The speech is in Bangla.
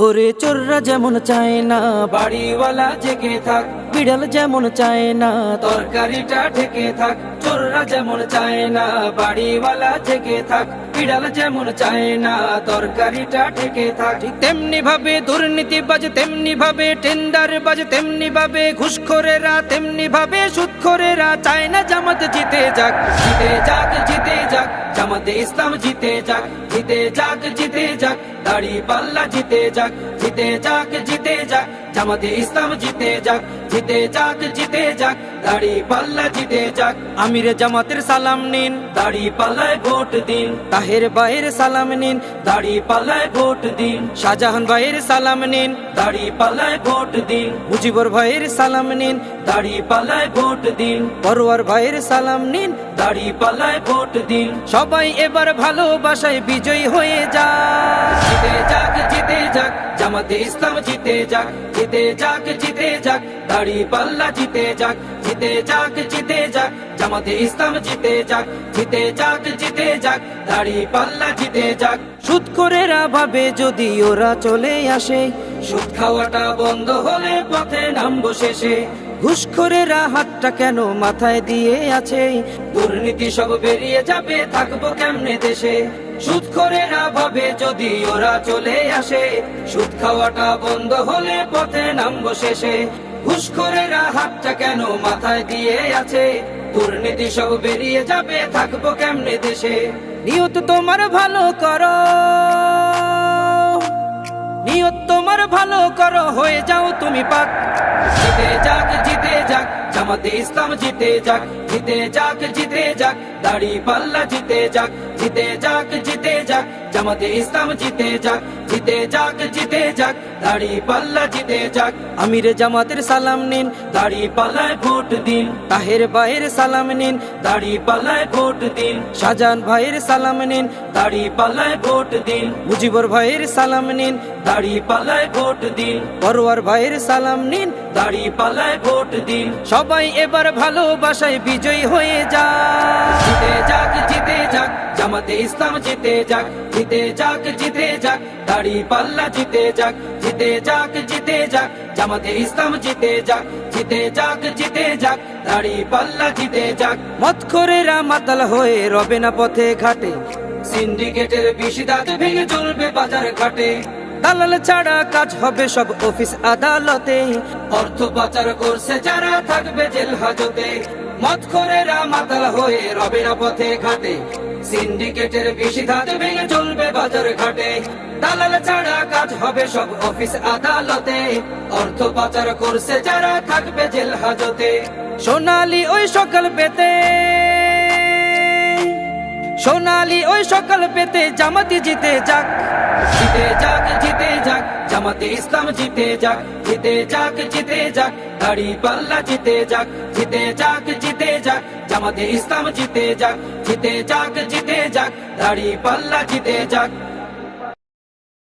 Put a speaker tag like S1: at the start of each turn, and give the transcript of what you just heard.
S1: ওরে চোররা যেমন চায় না বাড়িওয়ালা জেগে থাক, বিড়াল যেমন চায় না তরকারিটা ঢেকে থাক। চোররা যেমন চায় না বাড়িওয়ালা জেগে থাক, বিড়াল যেমন চায় না তরকারিটা ঢেকে থাক। ঠিক তেমনি ভাবে দুর্নীতিবাজ, তেমনি ভাবে টেন্ডারবাজ, তেমনি ভাবে ঘুষখোরেরা, তেমনি ভাবে সুদখোরেরা চায় না জামাত জিতে যাক। জিতে যাক, জিতে যাক, জামাতে ইসলাম জিতে যাক। জিতে যাক, জিতে যাক, দাড়ি পাল্লা জিতে যাক। জিতে যাক, জিতে যাক, জামাতে ইসলাম জিতে যাক। জিতে যাক, জিতে যাক, দাড়ি পাল্লা জিতে যাক। আমির জামাতের সালাম নিন, দাড়ি পাল্লায় ভোট দিন। তাহের ভাইয়ের সালাম নিন, দাড়ি পাল্লায় ভোট দিন। শাহজাহান ভাইয়ের সালাম নিন, দাড়ি পাল্লায় ভোট দিন। মুজিবুর ভাইয়ের সালাম নিন, দাড়ি পাল্লায় ভোট দিন। পরোয়ার ভাইয়ের সালাম নিন, দাড়ি পাল্লায় ভোট দিন। সবাই এবার ভালোবাসায় বিজয়ী হয়ে যাক। জিতে যাক, জিতে যাক, জামাতে ইসলাম জিতে যাক। জিতে যাক, জিতে যাক, দাড়ি পাল্লা জিতে যাক। জিতে যাক, জিতে যাক, জামাতে ইসলাম জিতে যাক। জিতে যাক, জিতে যাক, দাড়ি পাল্লা জিতে যাক। সুদখোরেরা ভাবে যদি ওরা চলে আসে, সুদ খাওয়াটা বন্ধ হলে পথে নামবো শেষে। ঘুষখোরেরা হাতটা কেন মাথায় দিয়ে আছে, দুর্নীতি সব বেরিয়ে যাবে, থাকবো কেমনে দেশে। সুদখোরেরা ভাবে যদি ওরা চলে আসে, সুদ খাওয়াটা বন্ধ হলে পথে নামবো শেষে। ঘুষখোরেরা হাতটা কেন মাথায় দিয়ে আছে, দুর্নীতি সব বেরিয়ে যাবে, থাকবো কেমনে দেশে। নিয়ত তোমার ভালো করো, নিয়ত তোমার ভালো করো, হয়ে যাও তুমি পাক। জিতে যাক, জিতে যাক, জামাতে ইসলাম জিতে যাক। জিতে যাক, জিতে যাক, দাড়ি পাল্লা জিতে যাক। জিতে যাক, জিতে যাক, জামাতে ইসলাম জিতে যাক। জিতে যাক, জিতে যাক, দাড়ি পাল্লা জিতে যাক। আমির জামাতের সালাম নিন, দাড়ি পাল্লায় ভোট দিন। তাহের ভাইয়ের সালাম নিন, দাড়ি পাল্লায় ভোট দিন। শাহজাহান ভাইয়ের সালাম নিন, দাড়ি পাল্লায় ভোট দিন। মুজিবুর ভাইয়ের সালাম নিন, দাড়ি পাল্লায় ভোট দিন। পরোয়ার ভাইয়ের সালাম নিন, দাড়ি পাল্লায় ভোট দিন। সবাই এবার ভালোবাসায় বিজয়ী হয়ে যাক। জিতে যাক, জিতে যাক, জামাতে ইসলাম জিতে যাক। জিতে যাক, জিতে যাক, দাড়ি পাল্লা জিতে যাক। জিতে যাক, জিতে যাক, জামাতে ইসলাম জিতে যাক। জিতে যাক, জিতে যাক, দাড়ি পাল্লা জিতে যাক। মদখোরেরা মাতাল হয়ে রবে না পথে ঘাটে, সিন্ডিকেটের বিশিদাত ভেঙে চলবে বাজার ঘাটে। দালাল ছাড়া কাজ হবে সব অফিস আদালতে, অর্থ পাচার করছে যারা থাকবে জেল হাজতে। মদখোরেরা মাতাল হয়ে রবে না পথে ঘাটে, সিন্ডিকেটের বিশিদাত ভেঙে চলবে বাজার ঘাটে। দালাল ছাড়া কাজ হবে সব অফিস আদালতে, অর্থ পাচার করছে যারা থাকবে জেল হাজতে। সোনালি ওই সকাল পেতে, সোনালি ওই সকাল পেতে জামাতে জিতে যাক। জিতে যাক, জিতে যাক, জামাতে ইসলাম জিতে যাক। জিতে যাক, জিতে যাক, দাড়ি পাল্লা জিতে যাক। জিতে যাক, জিতে যাক, জামাতে ইসলাম জিতে যাক। জিতে যাক, জিতে যাক, দাড়ি পাল্লা জিতে যাক।